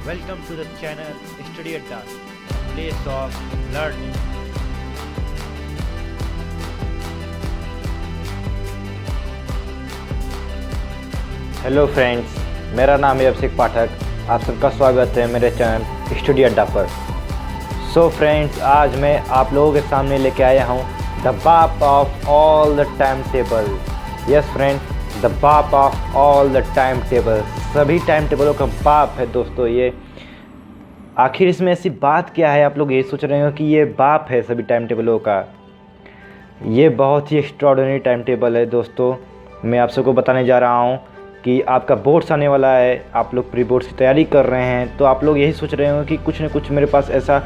Welcome to the channel Study Adda, place of learning. Hello friends, मेरा नाम है अभिषेक पाठक। आप सबका स्वागत है मेरे चैनल स्टडी अड्डा पर। सो फ्रेंड्स, आज मैं आप लोगों के सामने लेके आया हूँ द बाप of all the timetable. Yes friends, the बाप of all the timetable. सभी टाइम टेबलों का बाप है दोस्तों ये। आखिर इसमें ऐसी बात क्या है? आप लोग ये सोच रहे हो कि ये बाप है सभी टाइम टेबलों का। ये बहुत ही एक्स्ट्रॉर्डिनरी टाइम टेबल है दोस्तों। मैं आप सबको बताने जा रहा हूँ कि आपका बोर्ड्स आने वाला है, आप लोग प्री बोर्ड्स की तैयारी कर रहे हैं, तो आप लोग यही सोच रहे हो कि कुछ न कुछ मेरे पास ऐसा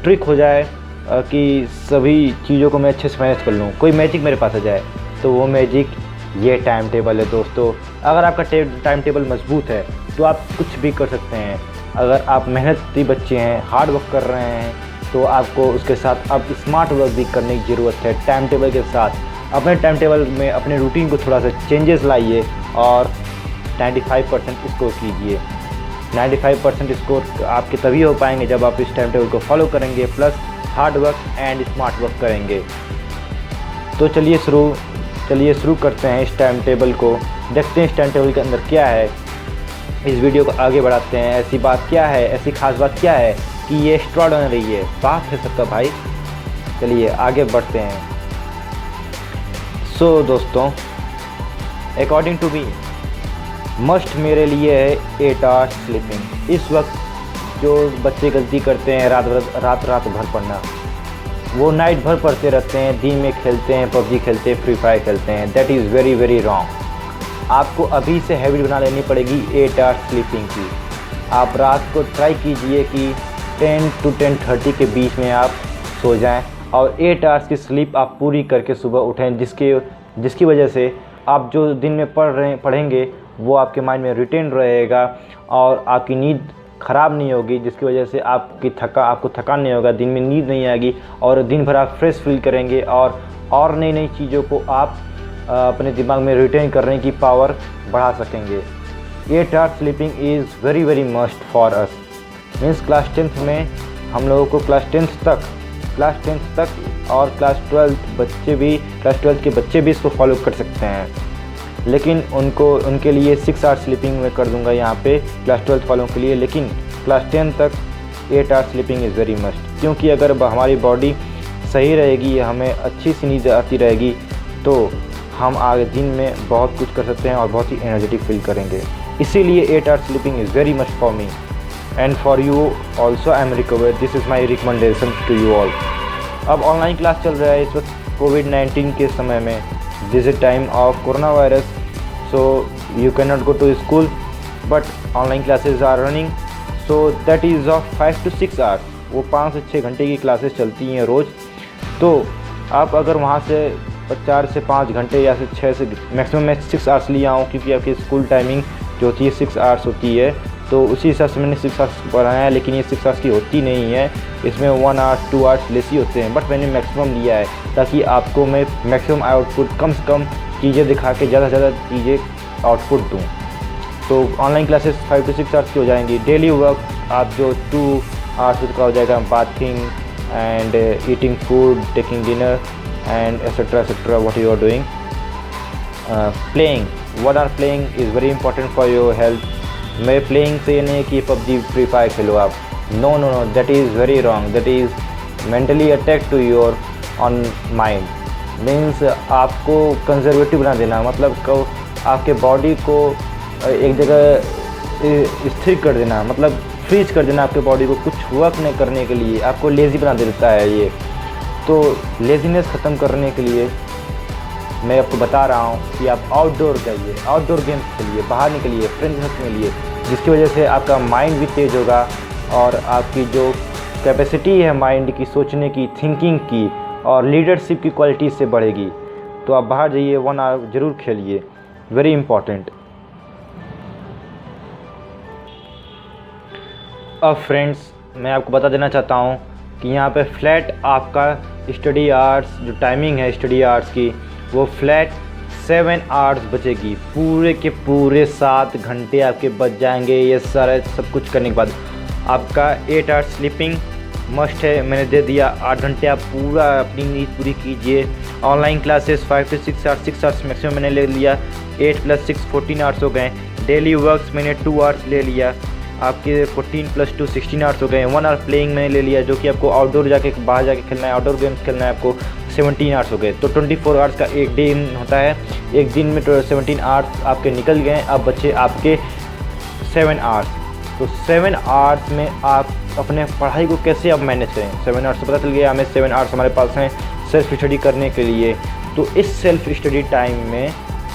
ट्रिक हो जाए कि सभी चीज़ों को मैं अच्छे से मैनेज कर लूँ, कोई मैजिक मेरे पास आ जाए। तो वो मैजिक ये टाइम टेबल है दोस्तों। अगर आपका टाइम टेबल मजबूत है तो आप कुछ भी कर सकते हैं। अगर आप मेहनती बच्चे हैं, हार्ड वर्क कर रहे हैं, तो आपको उसके साथ अब स्मार्ट वर्क भी करने की ज़रूरत है। टाइम टेबल के साथ अपने टाइम टेबल में अपने रूटीन को थोड़ा सा चेंजेस लाइए और 95% स्कोर कीजिए। 95% स्कोर आपके तभी हो पाएंगे जब आप इस टाइम टेबल को फॉलो करेंगे, plus hard work and smart work करेंगे। तो चलिए शुरू करते हैं इस टाइम टेबल को। देखते हैं इस टाइम टेबल के अंदर क्या है। इस वीडियो को आगे बढ़ाते हैं। ऐसी बात क्या है, ऐसी खास बात क्या है कि ये एक्स्ट्राऑर्डिनरी है, बाप है सबका भाई। चलिए आगे बढ़ते हैं। सो दोस्तों, अकॉर्डिंग टू मी मस्ट मेरे लिए है 8 आवर्स स्लीपिंग। इस वक्त जो बच्चे गलती करते हैं रात भर पढ़ना, वो नाइट भर पढ़ते रहते हैं, दिन में खेलते हैं, पबजी खेलते हैं, फ्री फायर खेलते हैं। That is very very wrong. आपको अभी से हैबिट बना लेनी पड़ेगी 8 आवर्स स्लीपिंग की। आप रात को ट्राई कीजिए कि 10 to 10:30 के बीच में आप सो जाएं और 8 आवर्स की स्लीप आप पूरी करके सुबह उठें, जिसकी वजह से आप जो दिन में पढ़ेंगे वो आपके माइंड में रिटेन रहेगा और आपकी नींद ख़राब नहीं होगी, जिसकी वजह से आपको थकान नहीं होगा, दिन में नींद नहीं आएगी और दिन भर आप फ्रेश फील करेंगे और नई चीज़ों को आप अपने दिमाग में रिटेन करने की पावर बढ़ा सकेंगे। 8 hours sleeping is very very must for us. Means class 10th में हम लोगों को क्लास 10th तक और क्लास 12th के बच्चे भी इसको फॉलो कर सकते हैं, लेकिन उनके लिए 6 आवर्स स्लीपिंग मैं कर दूंगा यहाँ पे क्लास 12th वालों के लिए। लेकिन क्लास 10 तक 8 hours sleeping is very must, क्योंकि अगर हमारी बॉडी सही रहेगी, हमें अच्छी सी नींद आती रहेगी, तो हम आगे दिन में बहुत कुछ कर सकते हैं और बहुत ही एनर्जेटिक फील करेंगे। इसीलिए 8 hours sleeping is very must for me and for you also. I am recovered, this is my recommendation to you all. अब ऑनलाइन क्लास चल रहा है इस वक्त कोविड-19 के समय में। This is time of corona virus, so you cannot go to school but online classes are running, so that is of 5 to 6 hours। वो 5 से 6 घंटे की क्लासेस चलती हैं रोज़। तो आप अगर वहाँ से 4 से 5 घंटे या 6 से मैक्सिमम मैं 6 आवर्स लिया हूँ, क्योंकि आपकी स्कूल टाइमिंग जो होती है 6 आवर्स होती है, तो उसी हिसाब से मैंने 6 आवर्स पढ़ाया है। लेकिन ये 6 आवर्स की होती नहीं है, इसमें 1 आवर 2 आवर्स लेस ही होते हैं, बट मैंने मैक्सिमम लिया है ताकि आपको मैं मैक्सिमम आउटपुट कम से कम चीज़ें दिखा के ज़्यादा से ज़्यादा चीज़ें आउटपुट दूँ। तो ऑनलाइन क्लासेस 5 to 6 आवर्स की हो जाएंगी। डेली वर्क आप जो 2 आवर्स का हो जाएगा, bathing and eating food, taking dinner and etcetera what you are doing. Playing, what are playing is very important for your health. मैं प्लेइंग से ये नहीं कि पबजी फ्री फायर खेलो आप, no, that is very wrong. That is mentally attack to your own mind. Means आपको conservative बना देना, मतलब आपके बॉडी को एक जगह स्थिर कर देना, मतलब फ्रीज कर देना आपके बॉडी को कुछ वर्क नहीं करने के लिए, आपको लेज़ी बना देता है ये। तो लेज़ीनेस ख़त्म करने के लिए मैं आपको बता रहा हूँ कि आप आउटडोर जाइए, आउटडोर गेम्स खेलिए, बाहर निकलिए, फ्रेंड्स के साथ मिलिए, जिसकी वजह से आपका माइंड भी तेज़ होगा और आपकी जो कैपेसिटी है माइंड की, सोचने की, थिंकिंग की और लीडरशिप की क्वालिटी से बढ़ेगी। तो आप बाहर जाइए, 1 आवर ज़रूर खेलिए, वेरी इंपॉर्टेंट। अब फ्रेंड्स, मैं आपको बता देना चाहता हूँ कि यहाँ पे फ्लैट आपका स्टडी आवर्स जो टाइमिंग है स्टडी आवर्स की, वो फ्लैट 7 आवर्स बचेगी। पूरे के पूरे 7 घंटे आपके बच जाएंगे ये सारा सब कुछ करने के बाद। आपका 8 आवर्स स्लीपिंग मस्ट है, मैंने दे दिया। 8 घंटे आप पूरा अपनी नींद पूरी कीजिए। Online classes 5 to 6 hours, 6 hours maximum मैंने ले लिया। 8 + 6 14 आवर्स हो गए। डेली वर्क्स मैंने 2 आवर्स ले लिया, आपके 14 + 2 16 आवर्स हो गए। 1 आवर प्लेइंग मैंने ले लिया, जो कि आपको आउटडोर जाके बाहर जाके खेलना है, आउटडोर गेम्स खेलना है आपको, 17 आवर्स हो गए। तो 24 आवर्स का एक दिन होता है, एक दिन में 17 आवर्स आपके निकल गए। अब बच्चे आपके 7 आवर्स। तो 7 आवर्स में आप अपने पढ़ाई को कैसे आप मैनेज करें। 7 आवर्स तो पता चल गया हमें, 7 आवर्स हमारे पास हैं सेल्फ स्टडी करने के लिए। तो इस सेल्फ स्टडी टाइम में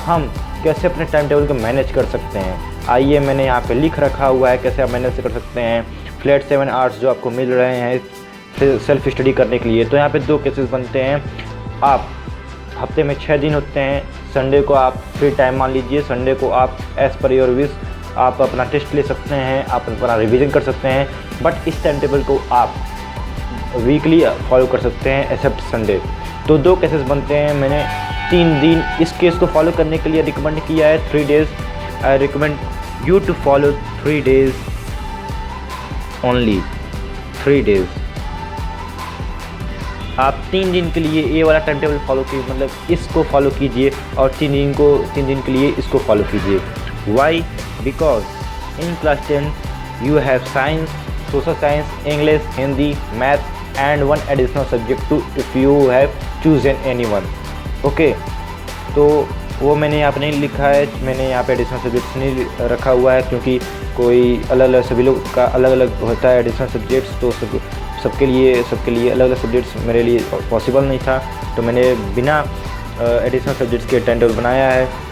हम कैसे अपने टाइम टेबल को मैनेज कर सकते हैं, आइए मैंने यहाँ पे लिख रखा हुआ है कैसे आप मैनेज कर सकते हैं। फ्लैट 7 आवर्स जो आपको मिल रहे हैं सेल्फ स्टडी करने के लिए। तो यहाँ पे 2 केसेस बनते हैं। आप हफ्ते में 6 दिन होते हैं, संडे को आप फ्री टाइम मान लीजिए, संडे को आप एज़ पर योर विश आप अपना टेस्ट ले सकते हैं, आप अपना रिवीजन कर सकते हैं। बट इस टाइम टेबल को आप वीकली फॉलो कर सकते हैं एक्सेप्ट संडे। तो 2 केसेस बनते हैं। मैंने 3 दिन इस केस को फॉलो करने के लिए रिकमेंड किया है, 3 days. I recommend you to follow 3 days only, 3 days. आप 3 दिन के लिए ये वाला टाइम टेबल फॉलो कीजिए, मतलब इसको फॉलो कीजिए, और 3 दिन के लिए इसको फॉलो कीजिए। Why? Because in class 10 you have science, social science, English, Hindi, math and 1 additional subject too if you have chosen any one. Okay, तो वो मैंने यहाँ पर नहीं लिखा है, मैंने यहाँ पे एडिशनल सब्जेक्ट्स नहीं रखा हुआ है, क्योंकि कोई अलग अलग सभी लोग का अलग अलग होता है एडिशनल सब्जेक्ट्स। तो सबके लिए अलग अलग सब्जेक्ट्स मेरे लिए पॉसिबल नहीं था, तो मैंने बिना एडिशनल सब्जेक्ट्स के टाइम टेबल बनाया है।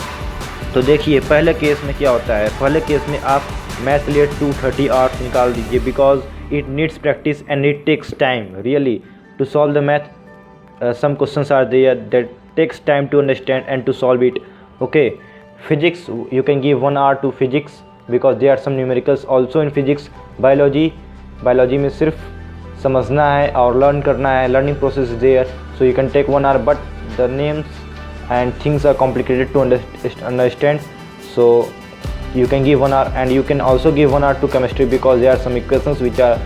तो देखिए पहले केस में क्या होता है। पहले केस में आप मैथ लिए 230 आवर्स निकाल दीजिए, because it needs practice and it takes time really to solve the math. some questions are there that takes time to understand and to solve it. Okay, physics you can give 1 hour to physics because there are some numericals also in physics. biology में सिर्फ समझना है और learn करना है, learning process is there, so you can take 1 hour, but the names and things are complicated to understand, so you can give 1 hour. And you can also give 1 hour to chemistry because there are some equations which are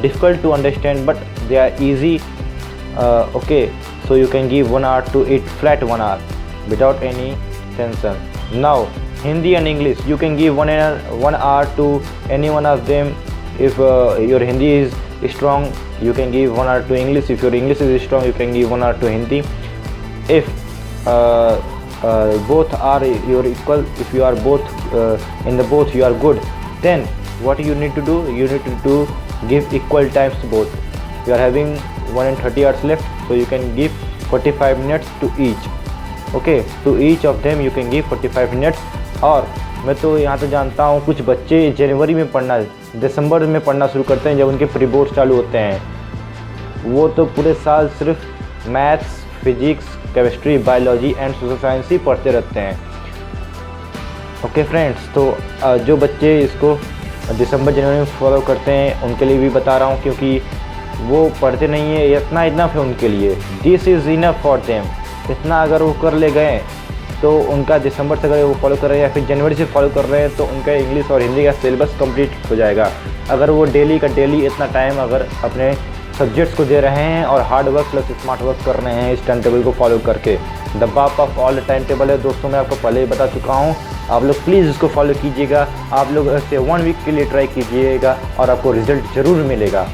difficult to understand but they are easy. Okay, so you can give 1 hour to it, flat 1 hour without any tension. Now Hindi and English you can give 1 hour to any one of them. If your Hindi is strong you can give 1 hour to English. If your English is strong you can give 1 hour to Hindi. If both are your equal, if you are both in the both you are good, then what you need to do, you need to give equal times to both. You are having 130 hours left, so you can give 45 minutes to each. Okay, to each of them you can give 45 minutes. और मैं तो यहाँ तो जानता हूँ कुछ बच्चे जनवरी में पढ़ना, दिसंबर में पढ़ना शुरू करते हैं जब उनके प्री बोर्ड चालू होते हैं। वो तो पूरे साल सिर्फ maths, physics, chemistry, biology and social science ही पढ़ते रहते हैं। ओके फ्रेंड्स, तो जो बच्चे इसको दिसंबर जनवरी में फॉलो करते हैं उनके लिए भी बता रहा हूँ, क्योंकि वो पढ़ते नहीं है, इतना इनफ है उनके लिए। This is enough for them. इतना अगर वो कर ले गए तो उनका दिसंबर से अगर वो फॉलो कर रहे हैं या फिर जनवरी से फॉलो कर रहे हैं तो उनका इंग्लिश और हिंदी का सिलेबस कंप्लीट हो जाएगा। अगर वो डेली का डेली इतना टाइम अगर अपने सब्जेक्ट्स को दे रहे हैं और hard work plus smart work कर रहे हैं इस टाइम टेबल को फॉलो करके। द बाप ऑफ ऑल टाइम टेबल है दोस्तों, मैं आपको पहले ही बता चुका हूँ। आप लोग प्लीज़ इसको फॉलो कीजिएगा। आप लोग ऐसे 1 वीक के लिए ट्राई कीजिएगा और आपको रिजल्ट ज़रूर मिलेगा।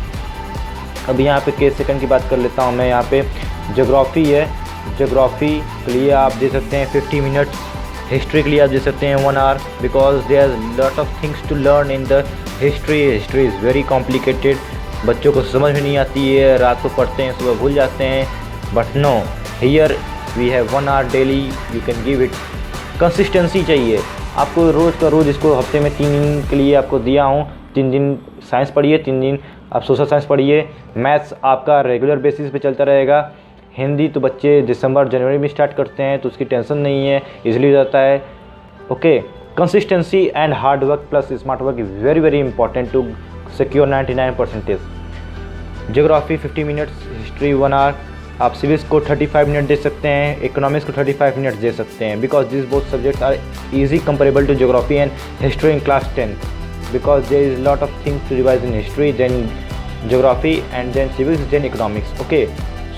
अब यहाँ पे केस सेकंड की बात कर लेता हूँ मैं। यहाँ पे ज्योग्राफी है, ज्योग्राफी के लिए आप दे सकते हैं 50 मिनट्स, हिस्ट्री के लिए आप दे सकते हैं 1 hour, because there are lot of things to learn in the history is very complicated. बच्चों को समझ में नहीं आती है, रात को पढ़ते हैं सुबह भूल जाते हैं। But no, here we have 1 hour daily, you can give it. Consistency चाहिए आपको, रोज़ का रोज़। इसको हफ्ते में 3 दिन के लिए आपको दिया हूँ। 3 दिन साइंस पढ़िए, 3 दिन आप सोशल साइंस पढ़िए। मैथ्स आपका रेगुलर बेसिस पे चलता रहेगा। हिंदी तो बच्चे दिसंबर जनवरी में स्टार्ट करते हैं तो उसकी टेंशन नहीं है, इजीली हो जाता है। Okay, consistency and hard work plus smart work is very very important to secure 99%। Geography 50 minutes, history 1 hour. आप सिविक्स को 35 मिनट दे सकते हैं, इकोनॉमिक्स को 35 मिनट्स दे सकते हैं, because this both subjects are easy comparable to geography and history in class 10। because there is a lot of things to revise in history, then geography, and then civics, then economics. Okay,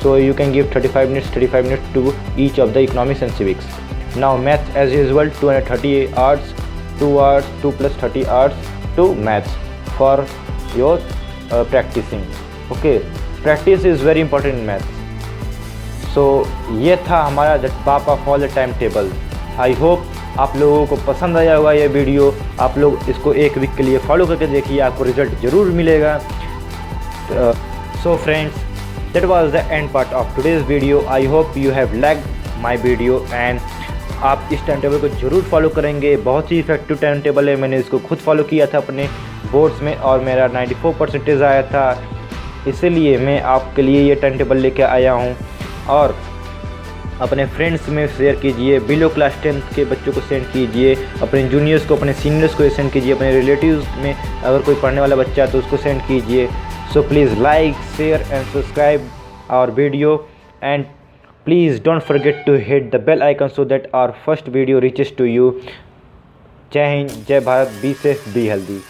so you can give 35 minutes to each of the economics and civics. Now maths as usual, 230 hours, 2 hours, 2 plus 30 hours to maths for your practicing. Okay, practice is very important in maths. So ये था हमारा झटपापा for the timetable. I hope आप लोगों को पसंद आया होगा ये वीडियो। आप लोग इसको एक वीक के लिए फॉलो करके देखिए, आपको रिजल्ट ज़रूर मिलेगा। So friends, that was the end part of today's video. I hope you have liked my video and आप इस टाइम टेबल को ज़रूर फॉलो करेंगे। बहुत ही इफेक्टिव टाइम टेबल है, मैंने इसको खुद फॉलो किया था अपने बोर्ड्स में और मेरा 94% आया था। इसीलिए मैं आपके लिए ये टाइम टेबल लेके आया हूँ। और अपने फ्रेंड्स में शेयर कीजिए, बिलो क्लास 10th के बच्चों को सेंड कीजिए, अपने जूनियर्स को, अपने सीनियर्स को सेंड कीजिए, अपने रिलेटिव्स में अगर कोई पढ़ने वाला बच्चा है तो उसको सेंड कीजिए। So please like, share and subscribe our video and please don't forget to hit the bell icon so that our first video reaches to you. जय हिंद, जय Bharat, be safe, be healthy.